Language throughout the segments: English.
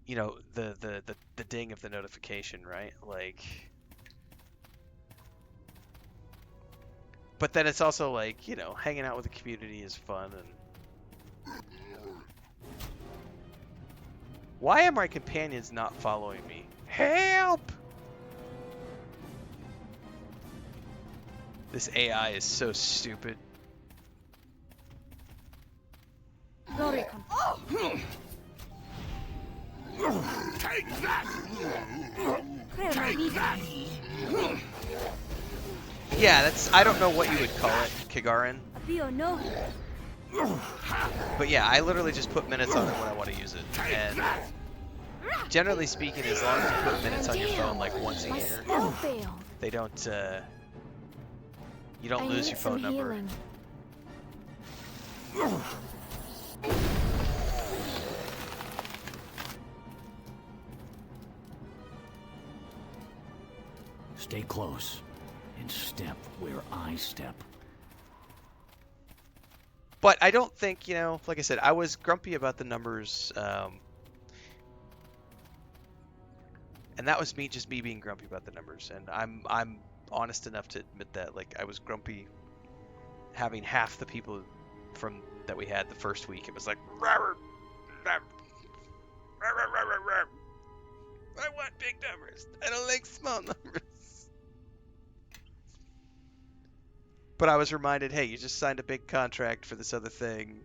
you know, the ding of the notification, right? Like, but then it's also like, you know, hanging out with the community is fun. And why are my companions not following me? Help! This AI is so stupid. Take that! Take that! Yeah, that's, I don't know what you would call it, Kigarin. But yeah, I literally just put minutes on it when I want to use it. And generally speaking, as long as you put minutes on your phone like once a year, they don't, you don't lose your phone number. Stay close and step where I step. But I don't think, you know, like I said, I was grumpy about the numbers, and that was me being grumpy about the numbers. And I'm honest enough to admit that, like, I was grumpy having half the people from that we had the first week. It was like, I want big numbers. I don't like small numbers. But I was reminded, hey, you just signed a big contract for this other thing.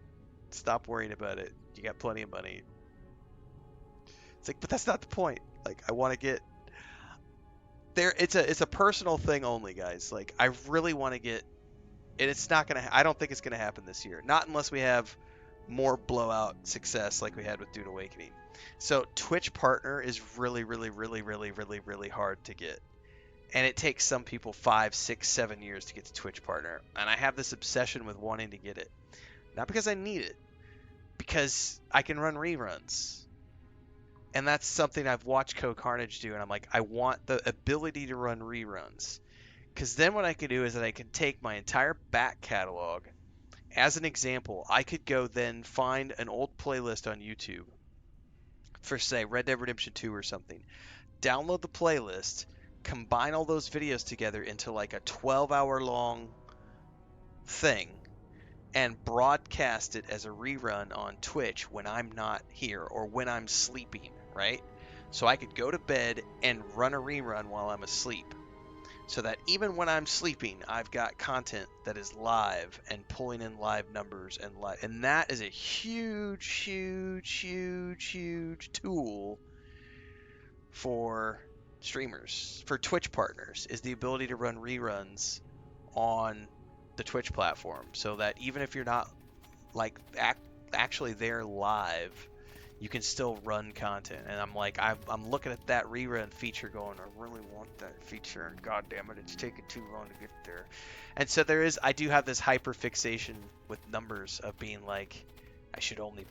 Stop worrying about it. You got plenty of money. It's like, but that's not the point. Like, I want to get there. It's a personal thing only, guys. Like, I really want to get, and it's not gonna. I don't think it's gonna happen this year. Not unless we have more blowout success like we had with Dune Awakening. So Twitch partner is really hard to get. And it takes some people 5, 6, 7 years to get to Twitch partner. And I have this obsession with wanting to get it. Not because I need it, because I can run reruns. And that's something I've watched Carnage do, and I'm like, I want the ability to run reruns. Because then what I can do is that I can take my entire back catalog. As an example, I could go then find an old playlist on YouTube for, say, Red Dead Redemption 2 or something. Download the playlist, combine all those videos together into like a 12-hour long thing, and broadcast it as a rerun on Twitch when I'm not here or when I'm sleeping, right? So I could go to bed and run a rerun while I'm asleep. So that even when I'm sleeping, I've got content that is live and pulling in live numbers and that is a huge tool for streamers, for Twitch partners, is the ability to run reruns on the Twitch platform, so that even if you're not like actually there live, you can still run content. And I'm like, I'm looking at that rerun feature going, I really want that feature, and god damn it, it's taking too long to get there. And so I do have this hyper fixation with numbers of being like, I should only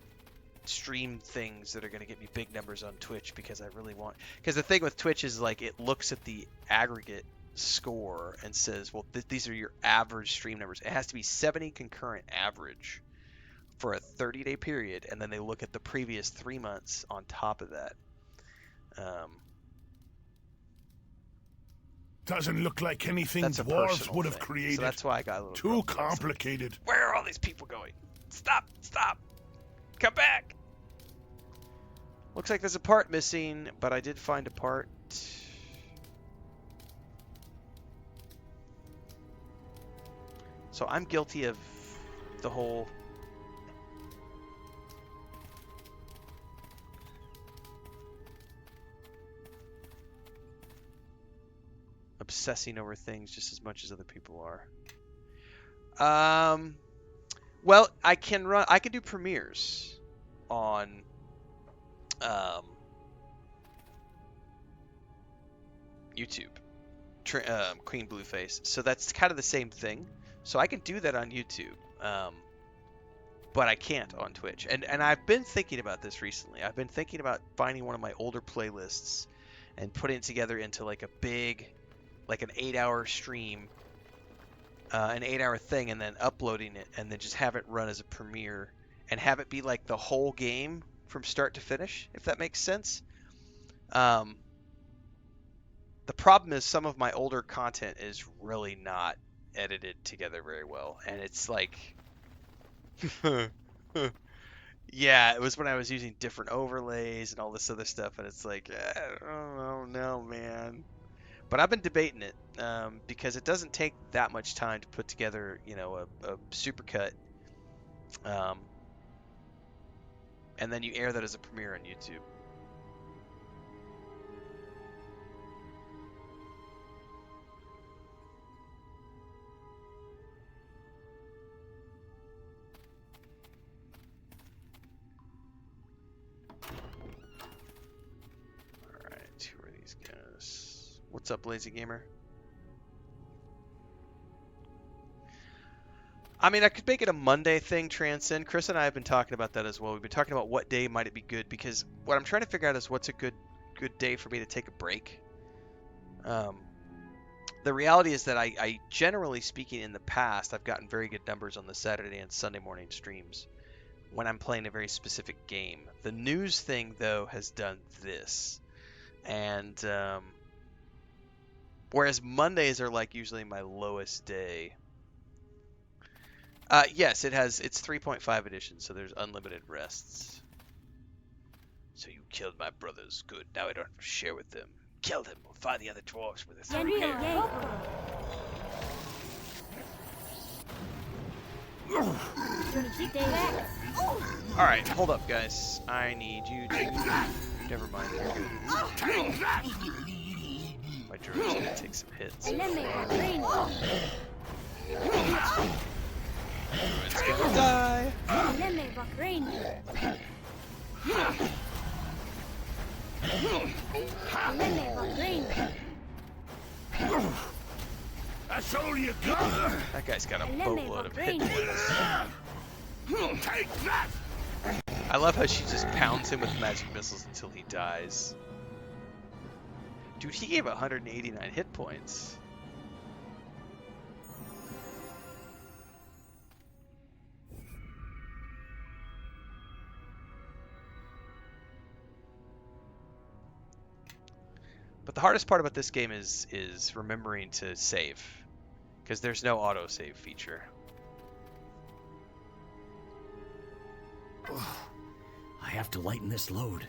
stream things that are going to get me big numbers on Twitch, because I really want, because the thing with Twitch is like, it looks at the aggregate score and says, well, these are your average stream numbers. It has to be 70 concurrent average for a 30-day period, and then they look at the previous 3 months on top of that. Doesn't look like anything That's a dwarves personal would have thing. created. So that's why I got a little Too grumpy. I was like, complicated. where are all these people going? Stop! Come back! Looks like there's a part missing, but I did find a part. So I'm guilty of the whole obsessing over things just as much as other people are. Well, I can do premieres on YouTube, Queen Blueface. So that's kind of the same thing. So I can do that on YouTube, but I can't on Twitch. And I've been thinking about this recently. I've been thinking about finding one of my older playlists and putting it together into like a big, like an 8-hour stream, an 8-hour thing, and then uploading it, and then just have it run as a premiere, and have it be like the whole game from start to finish, if that makes sense. Um, the problem is some of my older content is really not edited together very well, and it's like, yeah, it was when I was using different overlays and all this other stuff, and it's like, I don't know, man. But I've been debating it because it doesn't take that much time to put together, a supercut, um, and then you air that as a premiere on YouTube. All right, who are these guys? What's up, Lazy Gamer? I mean, I could make it a Monday thing, Transcend. Chris and I have been talking about that as well. We've been talking about what day might it be good, because what I'm trying to figure out is what's a good day for me to take a break. The reality is that I generally speaking in the past, I've gotten very good numbers on the Saturday and Sunday morning streams when I'm playing a very specific game. The news thing, though, has done this. And whereas Mondays are like usually my lowest day. Yes, it's 3.5 edition, so there's unlimited rests. So you killed my brothers. Good. Now I don't have to share with them. Kill them. We'll find the other dwarves with us. Alright, hold up, guys. I need you to... Never mind. My druid's gonna take some hits. Druid's gonna die. That's all you got. That guy's got a boatload of hit points. Take that. I love how she just pounds him with magic missiles until he dies. Dude, he gave 189 hit points. But the hardest part about this game is remembering to save, because there's no autosave feature. I have to lighten this load.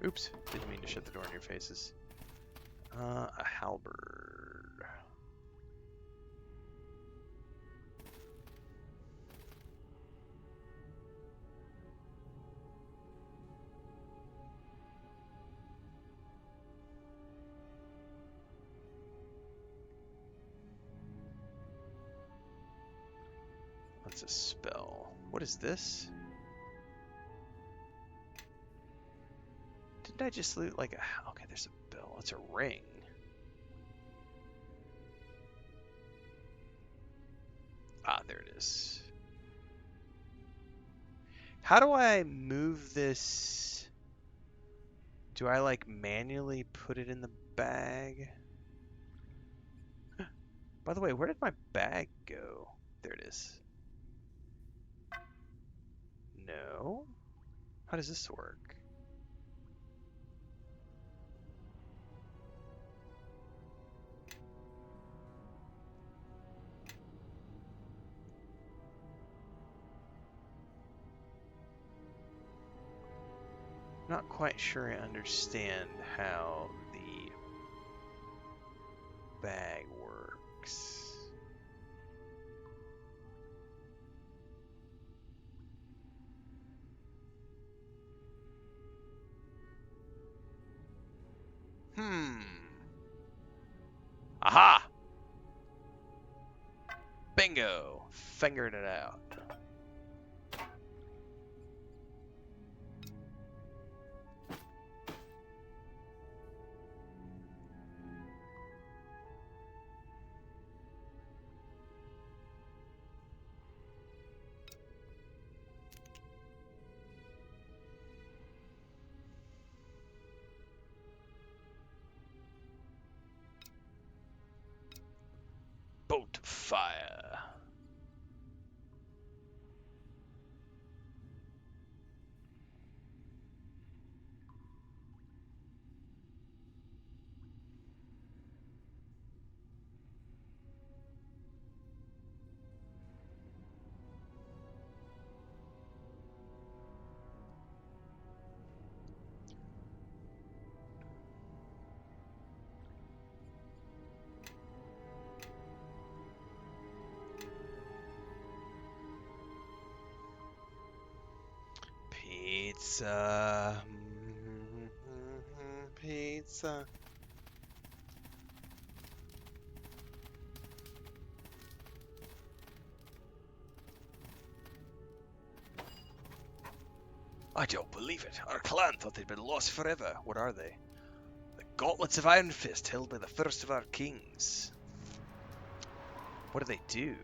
Oops, didn't mean to shut the door in your faces. A halberd. What's a spell? What is this? Didn't I just loot like a... Okay, there's a bell. It's a ring. Ah, there it is. How do I move this? Do I like manually put it in the bag? By the way, where did my bag go? There it is. No? How does this work? Not quite sure I understand how the bag works. Aha! Bingo! Fingered it out. Boat fire. Pizza. Pizza. I don't believe it. Our clan thought they'd been lost forever. What are they? The gauntlets of Iron Fist held by the first of our kings. What do they do?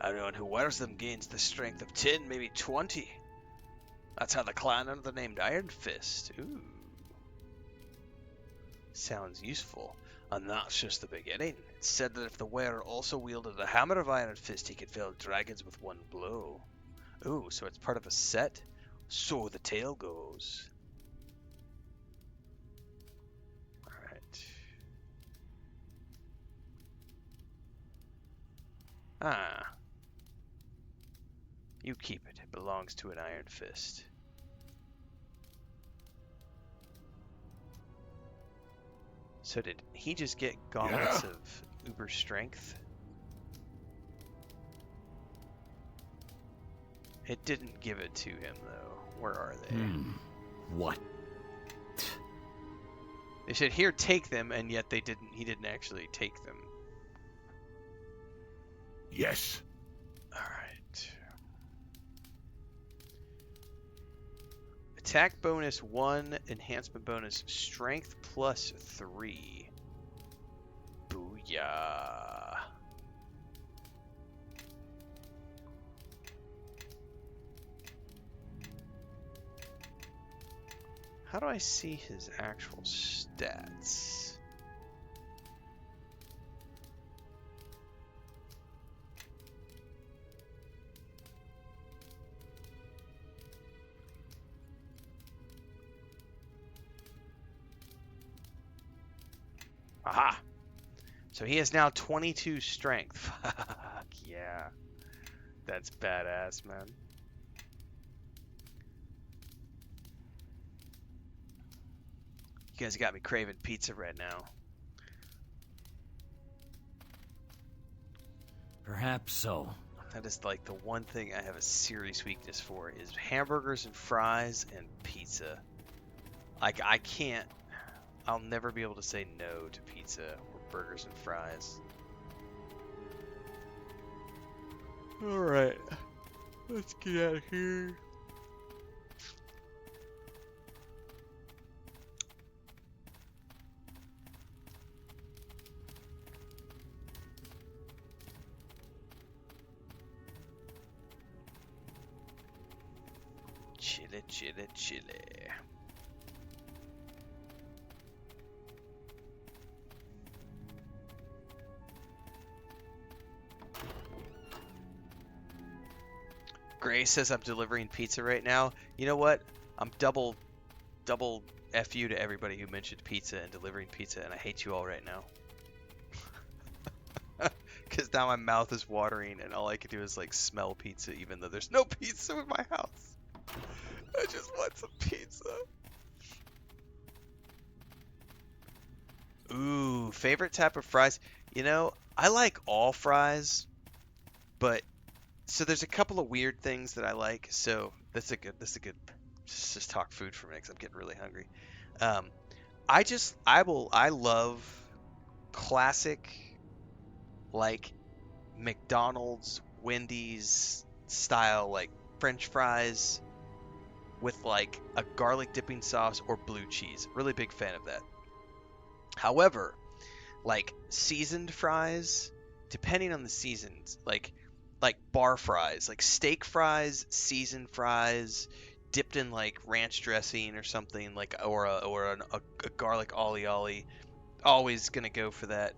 Anyone who wears them gains the strength of 10, maybe 20. That's how the clan under the name Iron Fist. Ooh. Sounds useful. And that's just the beginning. It's said that if the wearer also wielded a hammer of Iron Fist, he could fell dragons with one blow. Ooh, so it's part of a set? So the tale goes. Alright. Ah. You keep it. It belongs to an Iron Fist. So did he just get gauntlets of uber strength? It didn't give it to him, though. Where are they? What? They said, here, take them, and yet they didn't. He didn't actually take them. Yes. Alright. Attack bonus 1, enhancement bonus, strength plus 3. Booyah. How do I see his actual stats? Aha! So he has now 22 strength. Fuck yeah. That's badass, man. You guys got me craving pizza right now. Perhaps so. That is like the one thing I have a serious weakness for is hamburgers and fries and pizza. Like I can't, I'll never be able to say no to pizza or burgers and fries. Alright, let's get out of here. Chile, chile, chile. Gray says I'm delivering pizza right now. You know what? I'm double F you to everybody who mentioned pizza and delivering pizza, and I hate you all right now. Because now my mouth is watering, and all I can do is like smell pizza, even though there's no pizza in my house. I just want some pizza. Ooh, favorite type of fries. You know, I like all fries, but so there's a couple of weird things that I like. So that's a good. Let's just talk food for a minute 'cause I'm getting really hungry. Um, I love classic like McDonald's, Wendy's style like French fries with like a garlic dipping sauce or blue cheese. Really big fan of that. However, like seasoned fries, depending on the seasons, like bar fries, like steak fries, seasoned fries, dipped in like ranch dressing or something like a garlic ollie. Always gonna go for that.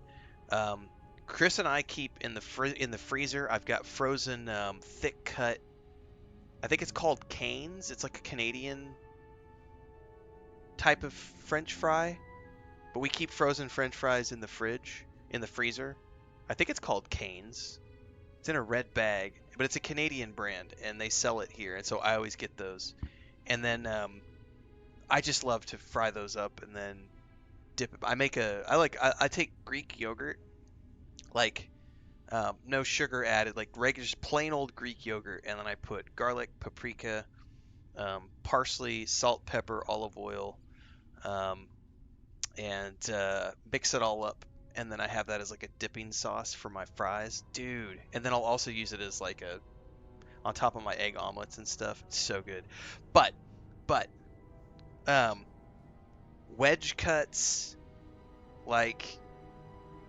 Chris and I keep in the freezer. I've got frozen thick cut. I think it's called Cane's. It's like a Canadian type of French fry, but we keep frozen French fries in the freezer. I think it's called Cane's. It's in a red bag, but it's a Canadian brand, and they sell it here, and so I always get those. And then I just love to fry those up and then dip it. I take Greek yogurt, like no sugar added, like regular, just plain old Greek yogurt, and then I put garlic, paprika, parsley, salt, pepper, olive oil, um, and mix it all up. And then I have that as like a dipping sauce for my fries, dude. And then I'll also use it as like a on top of my egg omelets and stuff. It's so good. But but um, wedge cuts, like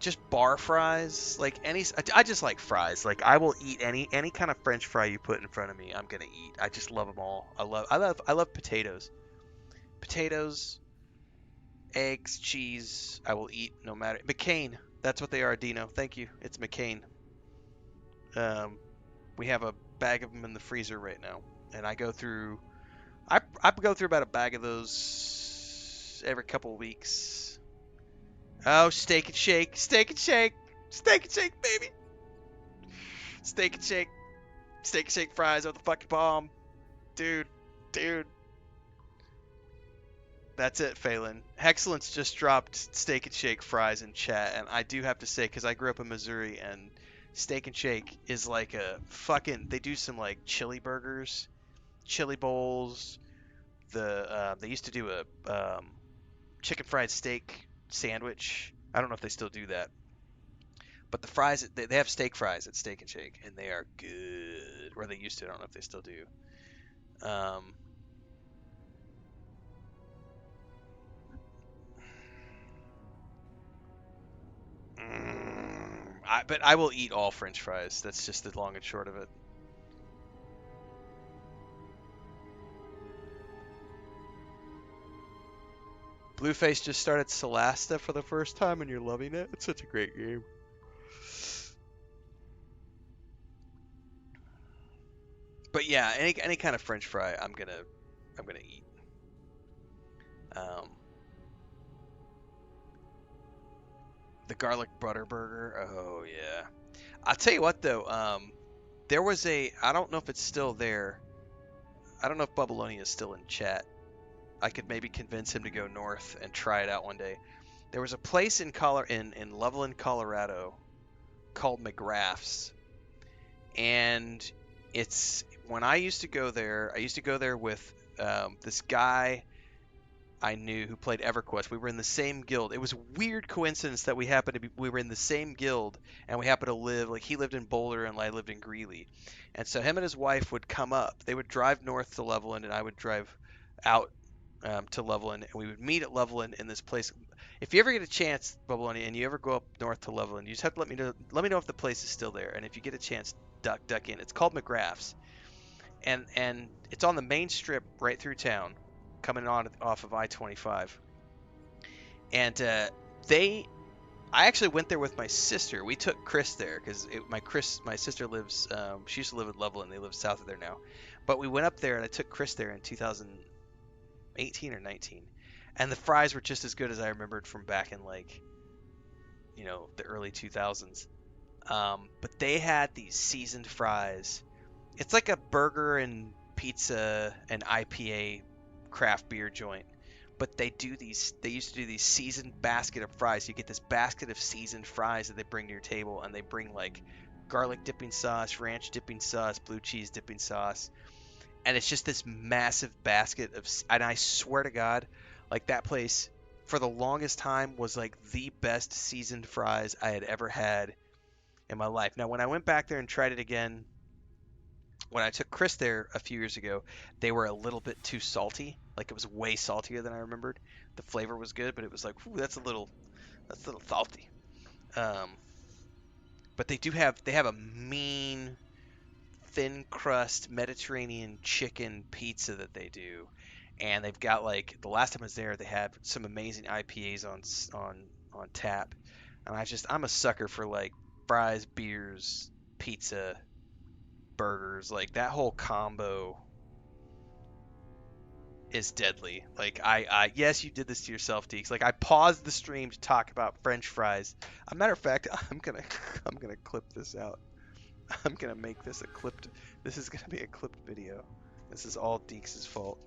just bar fries, like any. I just like fries. Like I will eat any kind of French fry you put in front of me. I'm gonna eat. I just love them all. I love potatoes. Potatoes, eggs, cheese. I will eat no matter. McCain. That's what they are, Dino. Thank you. It's McCain. Um, we have a bag of them in the freezer right now, and I go through. I go through about a bag of those every couple of weeks. Oh, steak and shake, steak and shake, steak and shake, baby, steak and shake, steak and shake fries are the fucking bomb, dude, dude. That's it, Phelan. Hexcellence just dropped steak and shake fries in chat, and I do have to say, because I grew up in Missouri, and steak and shake is like a fucking. They do some like chili burgers, chili bowls. They used to do a chicken fried steak sandwich. I don't know if they still do that, but the fries they have steak fries at Steak and Shake, and they are good. Or they used to. I don't know if they still do. Um, but I will eat all French fries. That's just the long and short of it. Blueface just started Solasta for the first time, and you're loving it. It's such a great game. But yeah, any kind of French fry, I'm gonna eat. Um, the garlic butter burger. Oh yeah. I'll tell you what though. There was a. I don't know if it's still there. I don't know if Bubbaloni is still in chat. I could maybe convince him to go north and try it out one day. There was a place in Loveland, Colorado called McGrath's, and it's when I used to go there. I used to go there with this guy I knew who played EverQuest. We were in the same guild. It was a weird coincidence that we were in the same guild, and we happened to live like he lived in Boulder and I lived in Greeley. And so him and his wife would come up. They would drive north to Loveland and I would drive out to Loveland, and we would meet at Loveland in this place. If you ever get a chance, Bubbloni, and you ever go up north to Loveland, you just have to let me know. Let me know if the place is still there, and if you get a chance, duck in. It's called McGrath's, and it's on the main strip right through town, coming on off of I-25. And they, I actually went there with my sister. We took Chris there because my sister lives. She used to live in Loveland. They live south of there now, but we went up there and I took Chris there in 2018 or 19, and the fries were just as good as I remembered from back in like the early 2000s. But they had these seasoned fries. It's like a burger and pizza and IPA craft beer joint. But they used to do these seasoned basket of fries. You get this basket of seasoned fries that they bring to your table, and they bring like garlic dipping sauce, ranch dipping sauce, blue cheese dipping sauce. And it's just this massive basket of, and I swear to God, like that place for the longest time was like the best seasoned fries I had ever had in my life. Now, when I went back there and tried it again, when I took Chris there a few years ago, they were a little bit too salty. Like it was way saltier than I remembered. The flavor was good, but it was like, ooh, that's a little salty. Um, but they have a mean thin crust Mediterranean chicken pizza that they do, and they've got like the last time I was there, they had some amazing IPAs on tap, and I'm a sucker for like fries, beers, pizza, burgers, like that whole combo is deadly. Like I yes, you did this to yourself, Deeks. Like I paused the stream to talk about French fries. A matter of fact, I'm gonna clip this out. I'm gonna make this a clipped. This is gonna be a clipped video. This is all Deeks' fault.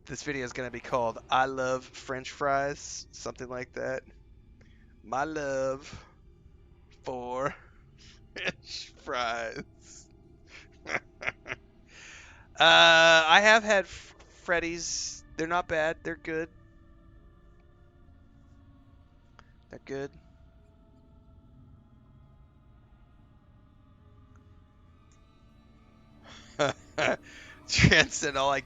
This video is gonna be called "I Love French Fries," something like that. My love for French fries. I have had Freddy's. They're not bad. They're good. They're good. Transcend all I'm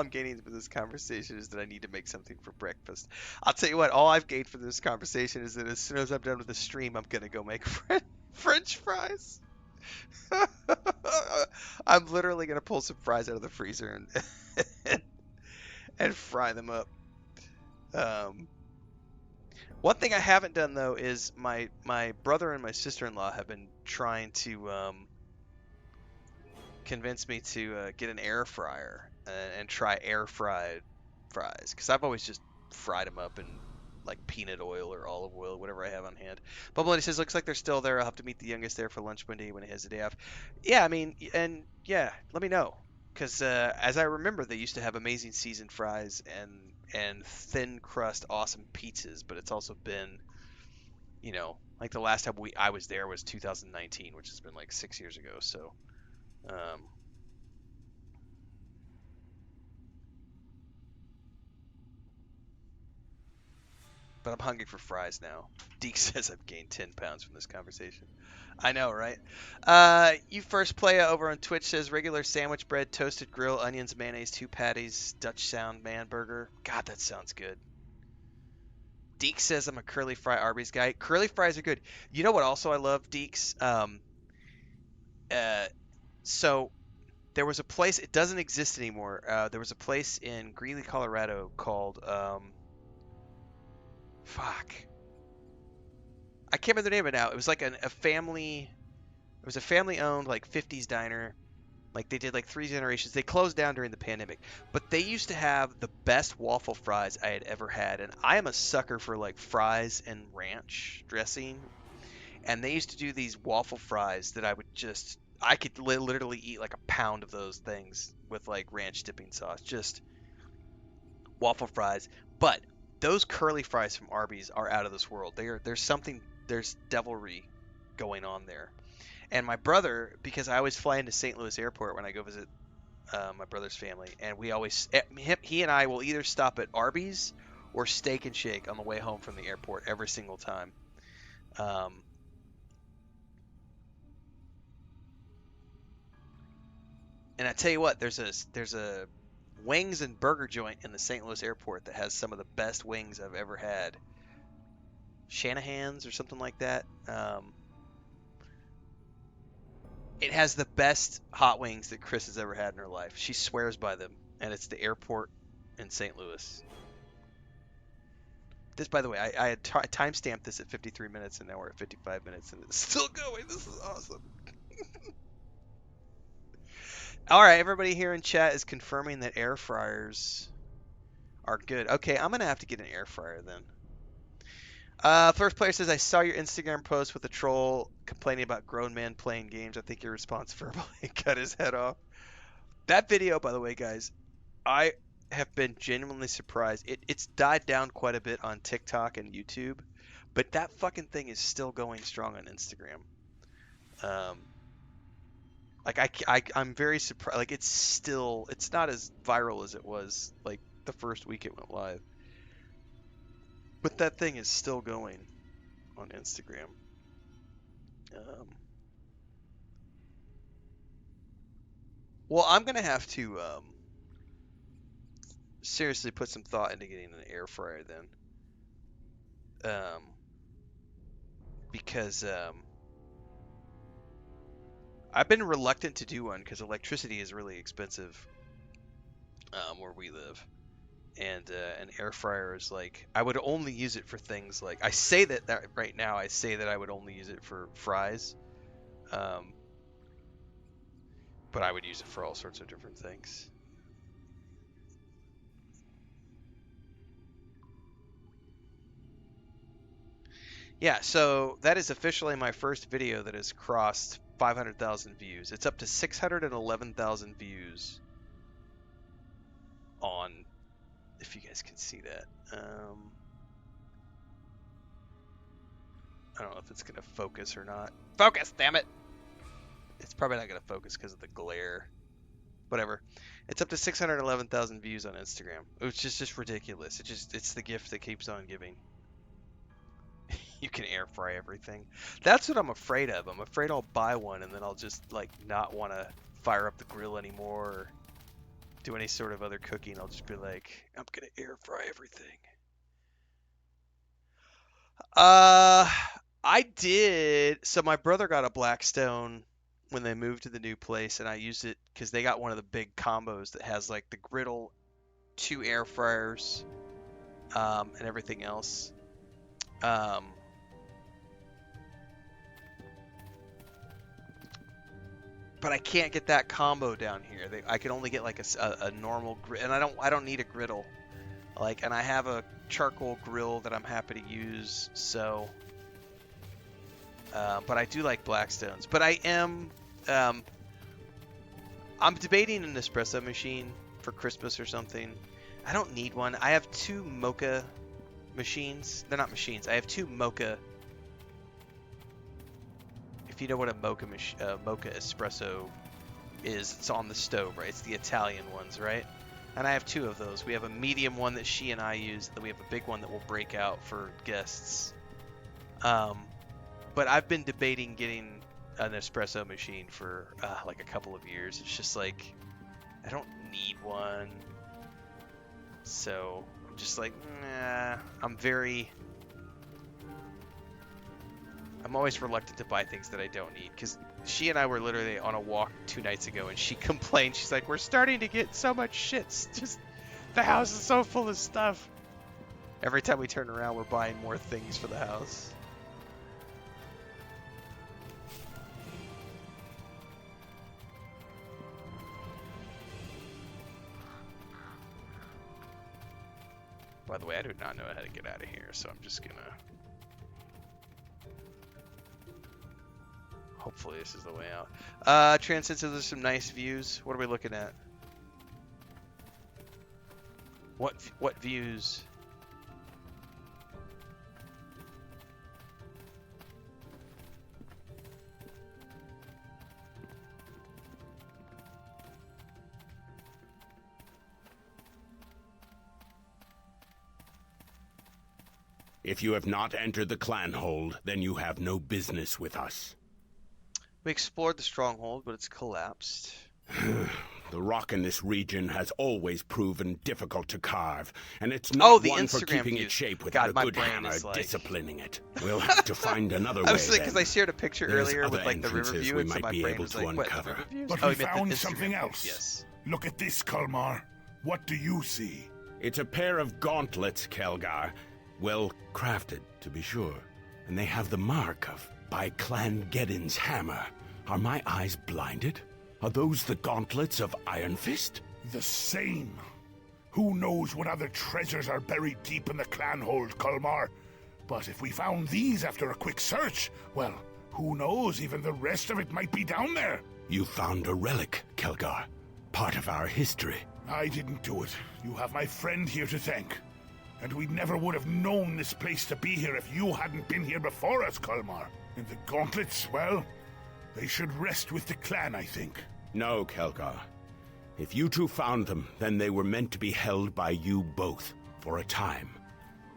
gaining from this conversation is that I need to make something for breakfast. I'll tell you what, all I've gained from this conversation is that as soon as I'm done with the stream, I'm gonna go make French fries. I'm literally gonna pull some fries out of the freezer and, and fry them up. Um, One thing I haven't done though is my brother and my sister-in-law have been trying to convince me to get an air fryer and try air fried fries because I've always just fried them up in like peanut oil or olive oil, whatever I have on hand. But when he says looks like they're still there, I'll have to meet the youngest there for lunch one day when he has a day off. Yeah, I mean, and yeah, let me know because as I remember, they used to have amazing seasoned fries and thin crust awesome pizzas, but it's also been like the last time I was there was 2019, which has been like 6 years ago. So um, but I'm hungry for fries now. Deke says I've gained 10 pounds from this conversation. I know, right? You first play over on Twitch says regular sandwich bread, toasted grill, onions, mayonnaise, 2 patties, Dutch Sound man burger. God, that sounds good. Deke says I'm a curly fry Arby's guy. Curly fries are good. You know what? Also, I love Deke's. Uh, so there was a place. It doesn't exist anymore. There was a place in Greeley, Colorado called fuck. I can't remember the name of it now. It was like a family. It was a family-owned like 50s diner. Like they did like 3 generations. They closed down during the pandemic, but they used to have the best waffle fries I had ever had. And I am a sucker for like fries and ranch dressing. And they used to do these waffle fries that I could literally eat like a pound of those things with like ranch dipping sauce. Just waffle fries. But those curly fries from Arby's are out of this world. There's devilry going on there. And my brother, because I always fly into St. Louis Airport when I go visit my brother's family, and he and I will either stop at Arby's or Steak and Shake on the way home from the airport every single time. Um, and I tell you what, there's a wings and burger joint in the St. Louis airport that has some of the best wings I've ever had. Shanahan's or something like that. It has the best hot wings that Chris has ever had in her life. She swears by them, and it's the airport in St. Louis. This, by the way, I had timestamped this at 53 minutes, and now we're at 55 minutes, and it's still going. This is awesome. All right, everybody here in chat is confirming that air fryers are good. Okay, I'm gonna have to get an air fryer then. First player says, I saw your Instagram post with a troll complaining about grown men playing games. I think your response verbally cut his head off. That video, by the way, guys, I have been genuinely surprised. It's died down quite a bit on TikTok and YouTube, but that fucking thing is still going strong on Instagram. Um, like I'm very surprised. Like it's not as viral as it was like the first week it went live, but that thing is still going on Instagram. Um, well, I'm gonna have to seriously put some thought into getting an air fryer then, because I've been reluctant to do one because electricity is really expensive where we live, and an air fryer is like I would only use it for things like I say that right now I say that I would only use it for fries, um, but I would use it for all sorts of different things. Yeah, so that is officially my first video that has crossed 500,000 views. It's up to 611,000 views on, if you guys can see that. I don't know if it's going to focus or not. Focus, damn it! It's probably not going to focus because of the glare. Whatever. It's up to 611,000 views on Instagram, which is just ridiculous. It's the gift that keeps on giving. You can air fry everything. That's what I'm afraid of. I'm afraid I'll buy one and then I'll just like not want to fire up the grill anymore or do any sort of other cooking. I'll just be like, I'm gonna air fry everything. I did. So my brother got a Blackstone when they moved to the new place, and I used it because they got one of the big combos that has like the griddle, 2 air fryers, and everything else. But I can't get that combo down here. I can only get like a normal grill, and I don't need a griddle. Like, and I have a charcoal grill that I'm happy to use. So, but I do like Blackstones. But I'm debating an espresso machine for Christmas or something. I don't need one. I have 2 mocha machines. They're not machines. I have 2 mocha. If you know what a mocha espresso is, it's on the stove, right? It's the Italian ones, right? And I have 2 of those. We have a medium one that she and I use, then we have a big one that will break out for guests. But I've been debating getting an espresso machine for like a couple of years. It's just like, I don't need one. So I'm just like, nah. I'm always reluctant to buy things that I don't need, because she and I were literally on a walk 2 nights ago, and she complained. She's like, we're starting to get so much shit. Just the house is so full of stuff. Every time we turn around, we're buying more things for the house. By the way, I do not know how to get out of here, so I'm just gonna... Hopefully this is the way out. Transcend says there's some nice views. What are we looking at? What views? If you have not entered the clan hold, then you have no business with us. We explored the stronghold, but it's collapsed. The rock in this region has always proven difficult to carve, and it's not the one for Instagram keeping views. it shape without God, a good hammer like... disciplining it. We'll have to find another way. I was because I shared a picture There's earlier with other like the river entrances view, we and so might my be brain able was to like, "What, the uncover." river views?" But Oh, we you meant found the Instagram something views. else. Yes. Look at this, Kalmar. What do you see? It's a pair of gauntlets, Kelgar. Well crafted, to be sure. And they have the mark of by Clan Geddon's hammer. Are my eyes blinded? Are those the gauntlets of Iron Fist? The same. Who knows what other treasures are buried deep in the clan hold, Kalmar? But if we found these after a quick search, well, who knows, even the rest of it might be down there. You found a relic, Kelgar. Part of our history. I didn't do it. You have my friend here to thank. And we never would have known this place to be here if you hadn't been here before us, Kalmar. And the gauntlets, well, they should rest with the clan, I think. No, Kelgar. If you two found them, then they were meant to be held by you both, for a time.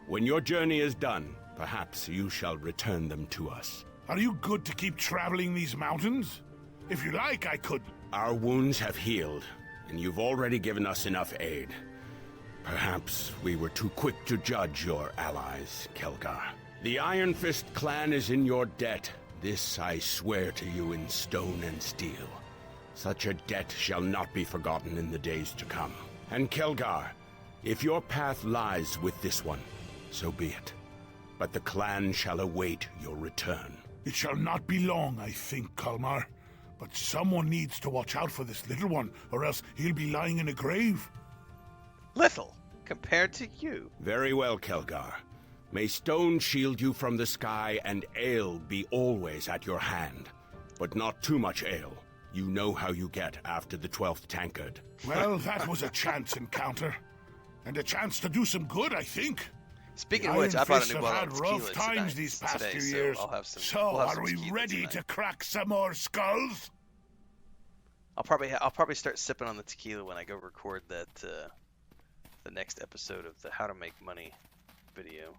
When your journey is done, perhaps you shall return them to us. Are you good to keep traveling these mountains? If you like, I could... Our wounds have healed, and you've already given us enough aid. Perhaps we were too quick to judge your allies, Kelgar. The Iron Fist clan is in your debt. This I swear to you in stone and steel. Such a debt shall not be forgotten in the days to come. And Kelgar, if your path lies with this one, so be it. But the clan shall await your return. It shall not be long, I think, Kalmar. But someone needs to watch out for this little one, or else he'll be lying in a grave. Little, compared to you. Very well, Kelgar. May stone shield you from the sky, and ale be always at your hand. But not too much ale. You know how you get after the 12th tankard. Well, that was a chance encounter. And a chance to do some good, I think. Speaking of which, I bought a new have bottle had of tequila rough times these past today, few so years. I'll have some. So, we'll have are some we tequila ready tonight. to crack some more skulls? I'll probably start sipping on the tequila when I go record that the next episode of the How to Make Money video.